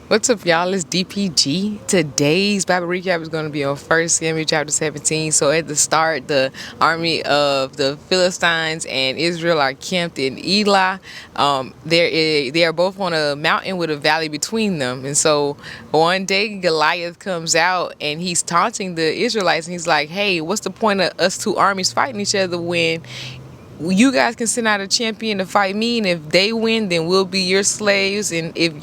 What's up, y'all? It's DPG. Today's Bible recap is going to be on 1 Samuel chapter 17. So at the start, the army of the Philistines and Israel are camped in Elah. They are both on a mountain with a valley between them. And so one day Goliath comes out and he's taunting the Israelites. And he's like, hey, what's the point of us two armies fighting each other when you guys can send out a champion to fight me, and if they win, then we'll be your slaves, and if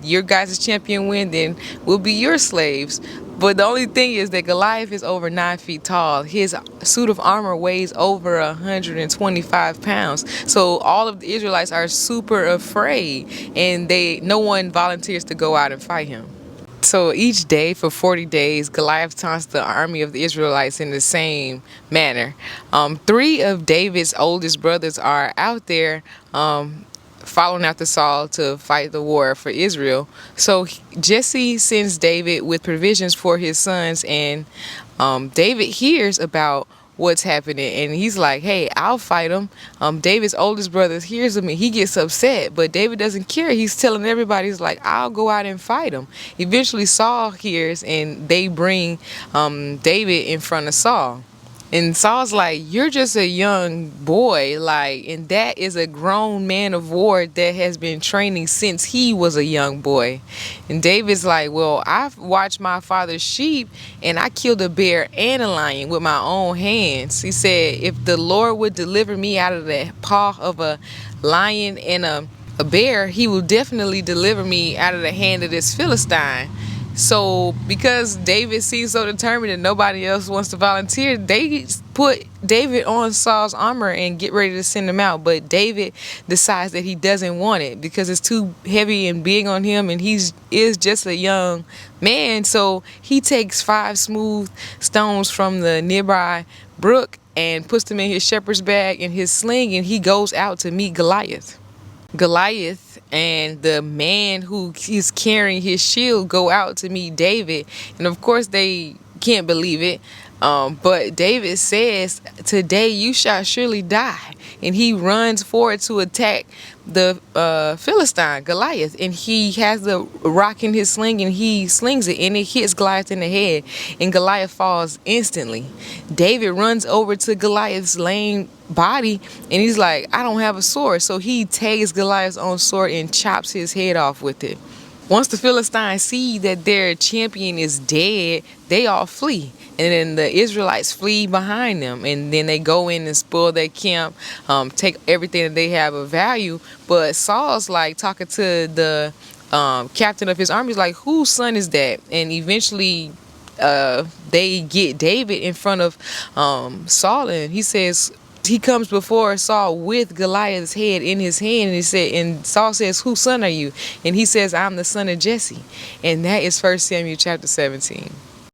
your guys' champion win, then we'll be your slaves. But the only thing is that Goliath is over 9 feet tall. His suit of armor weighs over 125 pounds. So all of the Israelites are super afraid, and no one volunteers to go out and fight him. So each day for 40 days, Goliath taunts the army of the Israelites in the same manner. Three of David's oldest brothers are out there following after Saul to fight the war for Israel. So Jesse sends David with provisions for his sons, and David hears about what's happening, and he's like, hey, I'll fight him. David's oldest brother hears him and he gets upset, but David doesn't care. He's telling everybody, he's like, I'll go out and fight him. Eventually Saul hears, and they bring David in front of Saul. And Saul's like, you're just a young boy, like, and that is a grown man of war that has been training since he was a young boy. And David's like, well, I've watched my father's sheep, and I killed a bear and a lion with my own hands. He said, if the Lord would deliver me out of the paw of a lion and a bear, he will definitely deliver me out of the hand of this Philistine. So because David seems so determined and nobody else wants to volunteer, they put David on Saul's armor and get ready to send him out. But David decides that he doesn't want it because it's too heavy and big on him, and he is just a young man. So he takes 5 smooth stones from the nearby brook and puts them in his shepherd's bag and his sling, and he goes out to meet Goliath. Goliath and the man who is carrying his shield go out to meet David, and of course they can't believe it. But David says, today you shall surely die. And he runs forward to attack the Philistine, Goliath. And he has the rock in his sling, and he slings it, and it hits Goliath in the head. And Goliath falls instantly. David runs over to Goliath's lame body, and he's like, I don't have a sword. So he takes Goliath's own sword and chops his head off with it. Once the Philistines see that their champion is dead, they all flee. And then the Israelites flee behind them. And then they go in and spoil their camp, take everything that they have of value. But Saul's like talking to the captain of his army. He's like, whose son is that? And eventually they get David in front of Saul, and he says, he comes before Saul with Goliath's head in his hand, and Saul says, whose son are you? And he says, I'm the son of Jesse. And that is 1 Samuel chapter 17.